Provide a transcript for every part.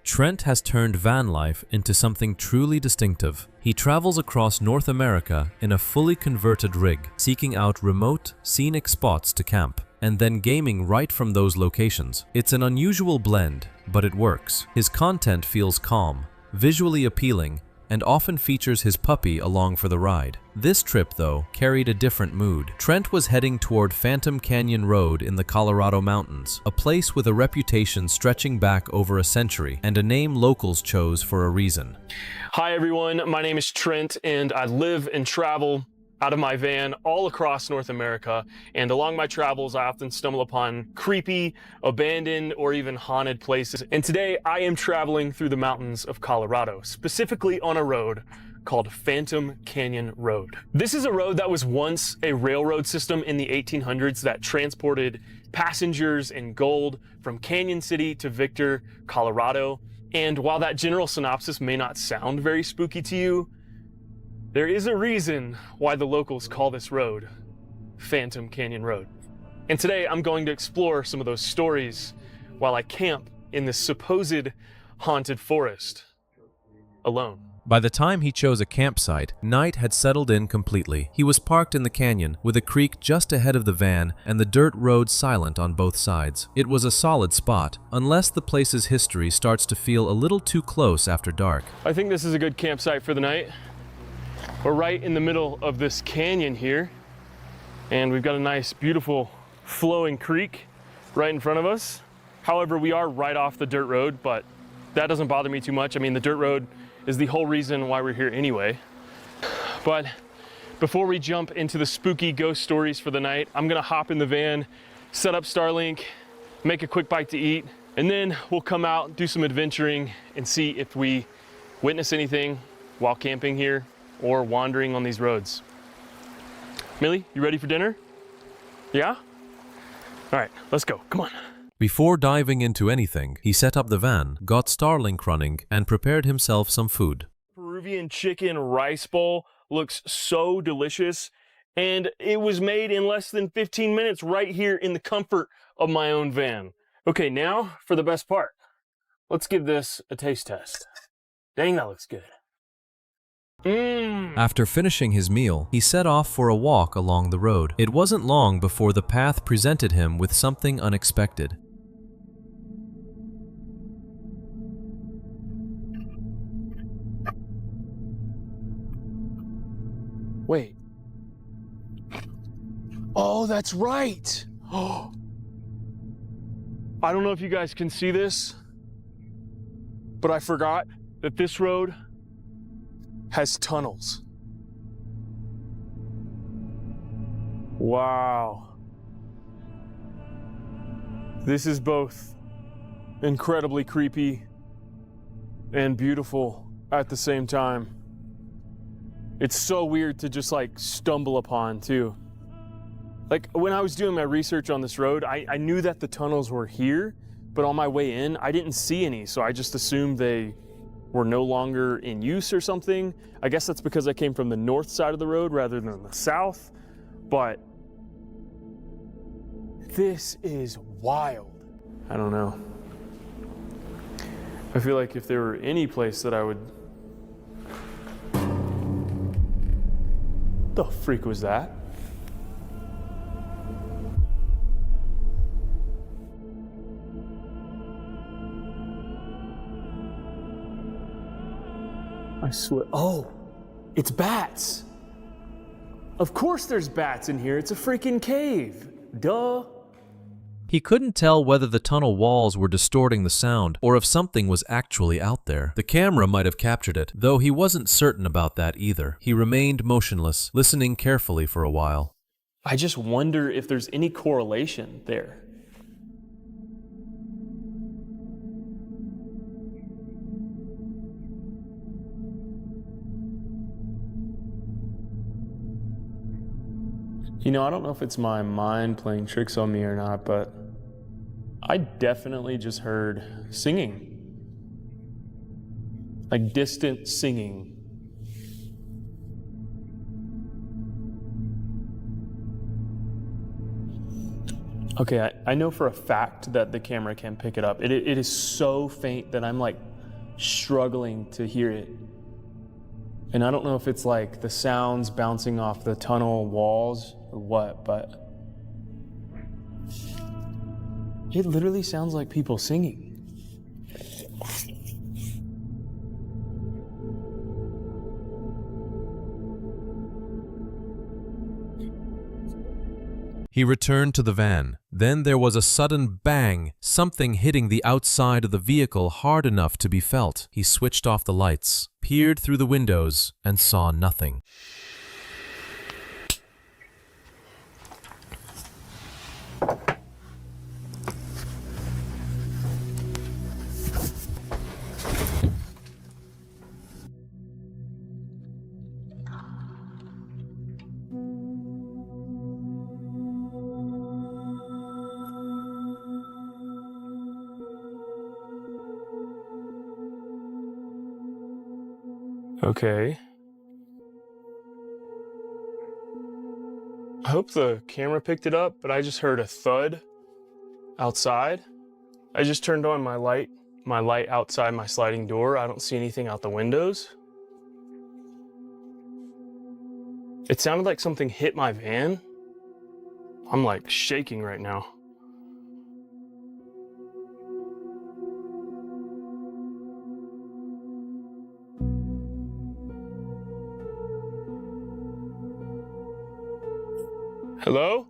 Trent has turned van life into something truly distinctive. He travels across North America in a fully converted rig, seeking out remote, scenic spots to camp, and then gaming right from those locations. It's an unusual blend, but it works. His content feels calm, visually appealing, and often features his puppy along for the ride. This trip, though, carried a different mood. Trent was heading toward Phantom Canyon Road in the Colorado mountains, a place with a reputation stretching back over a century, and a name locals chose for a reason. Hi everyone, my name is Trent, and I live and travel out of my van all across North America, and along my travels I often stumble upon creepy, abandoned, or even haunted places. And today I am traveling through the mountains of Colorado, specifically on a road called Phantom Canyon Road. This is a road that was once a railroad system in the 1800s that transported passengers and gold from Canyon City to Victor, Colorado. And while that general synopsis may not sound very spooky to you, there is a reason why the locals call this road Phantom Canyon Road. And today I'm going to explore some of those stories while I camp in this supposed haunted forest alone. By the time he chose a campsite, night had settled in completely. He was parked in the canyon, with a creek just ahead of the van and the dirt road silent on both sides. It was a solid spot, unless the place's history starts to feel a little too close after dark. I think this is a good campsite for the night. We're right in the middle of this canyon here, and we've got a nice, beautiful, flowing creek right in front of us. However, we are right off the dirt road, but that doesn't bother me too much. I mean, the dirt road is the whole reason why we're here anyway. But before we jump into the spooky ghost stories for the night, I'm gonna hop in the van, set up Starlink, make a quick bite to eat, and then we'll come out, do some adventuring, and see if we witness anything while camping here or wandering on these roads. Millie, you ready for dinner? Yeah? All right, let's go, come on. Before diving into anything, he set up the van, got Starlink running, and prepared himself some food. Peruvian chicken rice bowl looks so delicious, and it was made in less than 15 minutes right here in the comfort of my own van. Okay, now for the best part. Let's give this a taste test. Dang, that looks good. After finishing his meal, he set off for a walk along the road. It wasn't long before the path presented him with something unexpected. Wait. Oh, that's right. Oh. I don't know if you guys can see this, but I forgot that this road has tunnels. Wow. This is both incredibly creepy and beautiful at the same time. It's so weird to just like stumble upon too. Like when I was doing my research on this road, I knew that the tunnels were here, but on my way in, I didn't see any. So I just assumed they were no longer in use or something. I guess that's because I came from the north side of the road rather than the south, but this is wild. I don't know. I feel like if there were any place that I would... The freak was that? I swear, oh, it's bats. Of course there's bats in here, it's a freaking cave, duh. He couldn't tell whether the tunnel walls were distorting the sound or if something was actually out there. The camera might have captured it, though he wasn't certain about that either. He remained motionless, listening carefully for a while. I just wonder if there's any correlation there. You know, I don't know if it's my mind playing tricks on me or not, but I definitely just heard singing. Like distant singing. Okay, I know for a fact that the camera can pick it up. It is so faint that I'm like struggling to hear it. And I don't know if it's like the sounds bouncing off the tunnel walls or what, but it literally sounds like people singing. He returned to the van. Then there was a sudden bang, something hitting the outside of the vehicle hard enough to be felt. He switched off the lights, peered through the windows, and saw nothing. Okay. I hope the camera picked it up, but I just heard a thud outside. I just turned on my light outside my sliding door. I don't see anything out the windows. It sounded like something hit my van. I'm like shaking right now. Hello?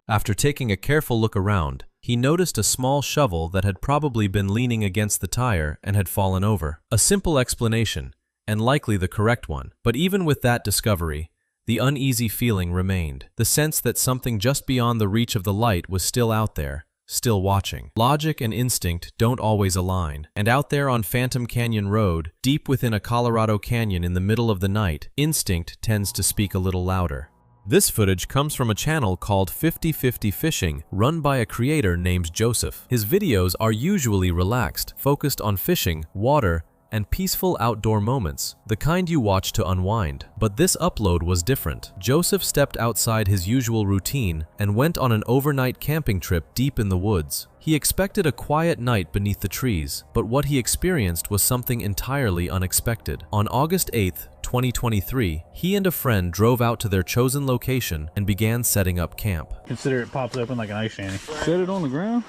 After taking a careful look around, he noticed a small shovel that had probably been leaning against the tire and had fallen over. A simple explanation, and likely the correct one. But even with that discovery, the uneasy feeling remained. The sense that something just beyond the reach of the light was still out there, still watching. Logic and instinct don't always align, and out there on Phantom Canyon Road, deep within a Colorado canyon in the middle of the night, instinct tends to speak a little louder. This footage comes from a channel called 50/50 Fishing, run by a creator named Joseph. His videos are usually relaxed, focused on fishing, water, and peaceful outdoor moments, the kind you watch to unwind. But this upload was different. Joseph stepped outside his usual routine and went on an overnight camping trip deep in the woods. He expected a quiet night beneath the trees, but what he experienced was something entirely unexpected. On August 8th, 2023, he and a friend drove out to their chosen location and began setting up camp. Consider it pops open like an ice shanty. Set it on the ground.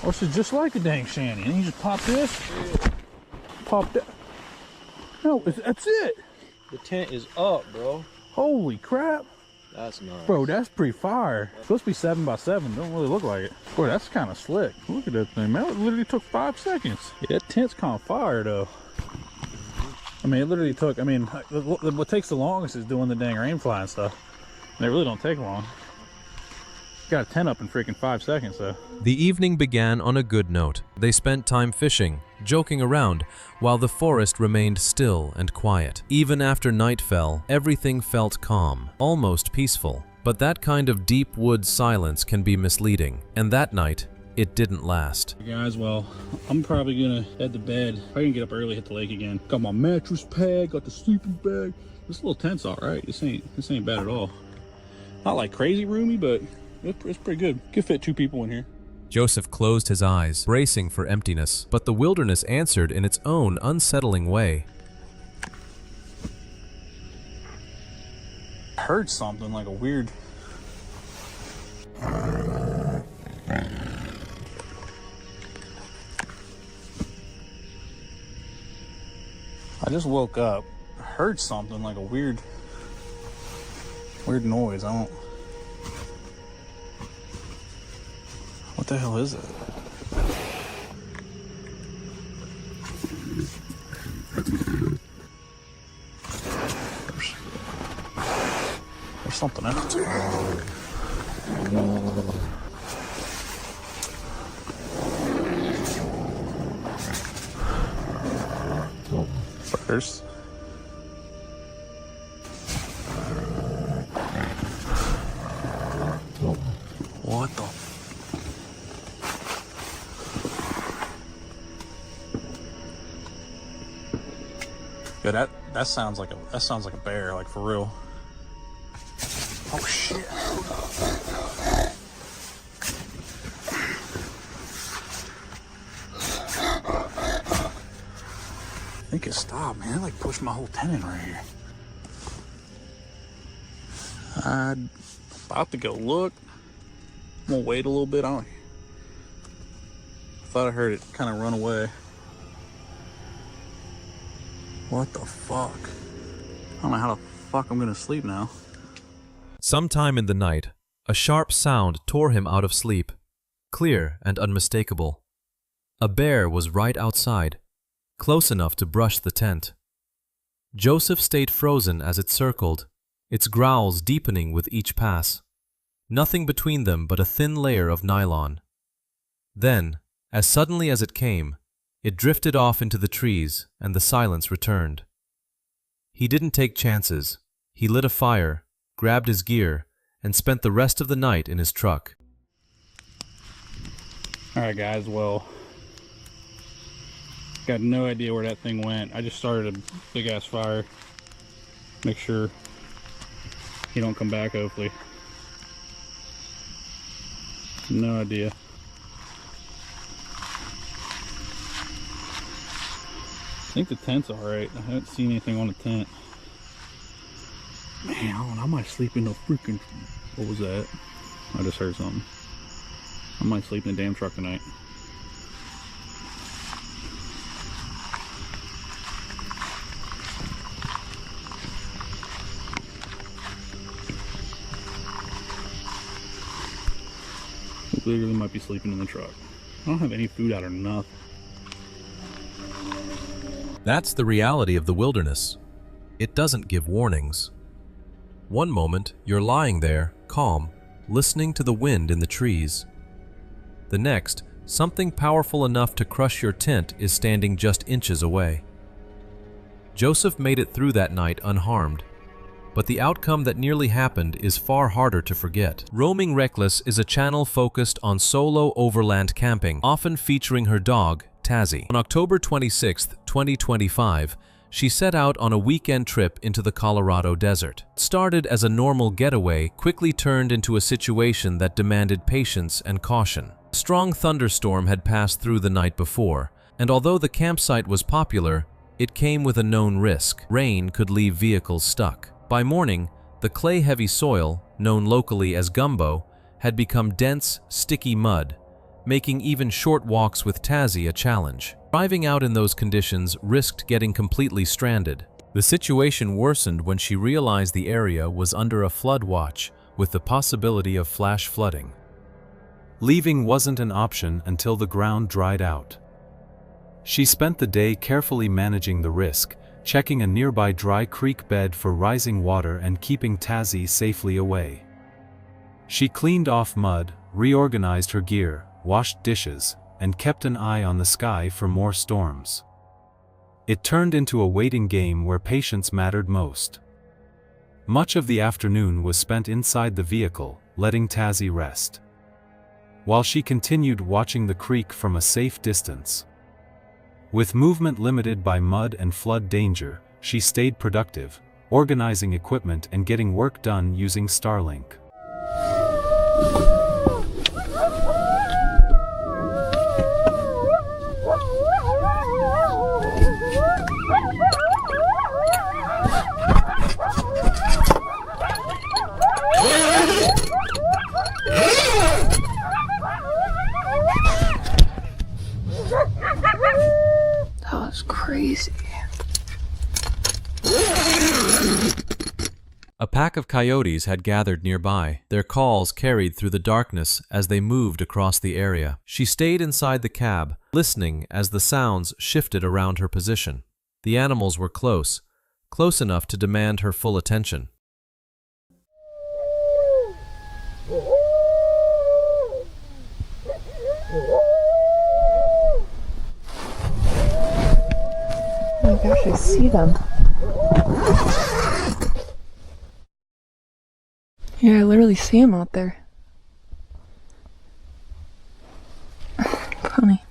Or it's just like a dang shanty. And you just pop this. Pop that. No, that's it. The tent is up, bro. Holy crap. That's nice. Bro, that's pretty fire. It's supposed to be 7x7. Don't really look like it. Boy, that's kind of slick. Look at that thing, man. It literally took 5 seconds. Yeah, that tent's kind of fire, though. I mean, it literally took, I mean, what takes the longest is doing the dang rain fly and stuff. And they really don't take long. Got a tent up in freaking 5 seconds, though. The evening began on a good note. They spent time fishing, joking around, while the forest remained still and quiet. Even after night fell, everything felt calm, almost peaceful. But that kind of deep woods silence can be misleading, and that night, it didn't last. Hey guys, well, I'm probably gonna head to bed. I can get up early, hit the lake again. Got my mattress pad, got the sleeping bag. This little tent's all right. This ain't bad at all. Not like crazy roomy, but it's pretty good. Could fit 2 people in here. Joseph closed his eyes, bracing for emptiness, but the wilderness answered in its own unsettling way. I heard something like a weird... I just woke up. I heard something like a weird noise. What the hell is it? There's something else. First. What the? Yeah, that sounds like a bear, like for real. Oh shit. think it stopped, man. It like pushed my whole tent in right here. I'm about to go look. I'm gonna wait a little bit. I thought I heard it kind of run away. What the fuck? I don't know how the fuck I'm gonna sleep now. Sometime in the night, a sharp sound tore him out of sleep, clear and unmistakable. A bear was right outside, close enough to brush the tent. Joseph stayed frozen as it circled, its growls deepening with each pass. Nothing between them but a thin layer of nylon. Then, as suddenly as it came, it drifted off into the trees and the silence returned. He didn't take chances. He lit a fire, grabbed his gear, and spent the rest of the night in his truck. Alright guys, well, got no idea where that thing went. I just started a big ass fire. Make sure he don't come back, hopefully. No idea. I think the tent's alright. I haven't seen anything on the tent. Man, I don't know, I might sleep in the freaking... What was that? I just heard something. I might sleep in the damn truck tonight. Literally might be sleeping in the truck. I don't have any food out or nothing. That's the reality of the wilderness. It doesn't give warnings. One moment, you're lying there, calm, listening to the wind in the trees. The next, something powerful enough to crush your tent is standing just inches away. Joseph made it through that night unharmed, but the outcome that nearly happened is far harder to forget. Roaming Reckless is a channel focused on solo overland camping, often featuring her dog, Tazzy. On October 26, 2025, she set out on a weekend trip into the Colorado desert. It started as a normal getaway, quickly turned into a situation that demanded patience and caution. A strong thunderstorm had passed through the night before, and although the campsite was popular, it came with a known risk. Rain could leave vehicles stuck. By morning, the clay-heavy soil, known locally as gumbo, had become dense, sticky mud, making even short walks with Tazzy a challenge. Driving out in those conditions risked getting completely stranded. The situation worsened when she realized the area was under a flood watch, with the possibility of flash flooding. Leaving wasn't an option until the ground dried out. She spent the day carefully managing the risk, checking a nearby dry creek bed for rising water and keeping Tazzy safely away. She cleaned off mud, reorganized her gear, washed dishes, and kept an eye on the sky for more storms. It turned into a waiting game where patience mattered most. Much of the afternoon was spent inside the vehicle, letting Tazzy rest, while she continued watching the creek from a safe distance. With movement limited by mud and flood danger, she stayed productive, organizing equipment and getting work done using Starlink. That was crazy. A pack of coyotes had gathered nearby, their calls carried through the darkness as they moved across the area. She stayed inside the cab, listening as the sounds shifted around her position. The animals were close enough to demand her full attention. Oh my gosh, I see them. Yeah, I literally see them out there. Funny.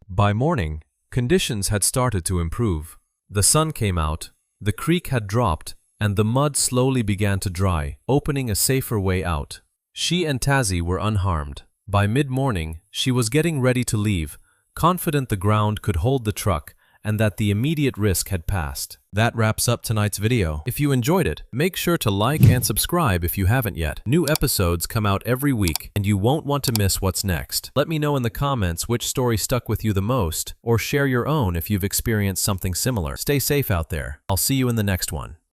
By morning, conditions had started to improve. The sun came out, the creek had dropped, and the mud slowly began to dry, opening a safer way out. She and Tazzy were unharmed. By mid-morning, she was getting ready to leave, confident the ground could hold the truck and that the immediate risk had passed. That wraps up tonight's video. If you enjoyed it, make sure to like and subscribe if you haven't yet. New episodes come out every week, and you won't want to miss what's next. Let me know in the comments which story stuck with you the most, or share your own if you've experienced something similar. Stay safe out there. I'll see you in the next one.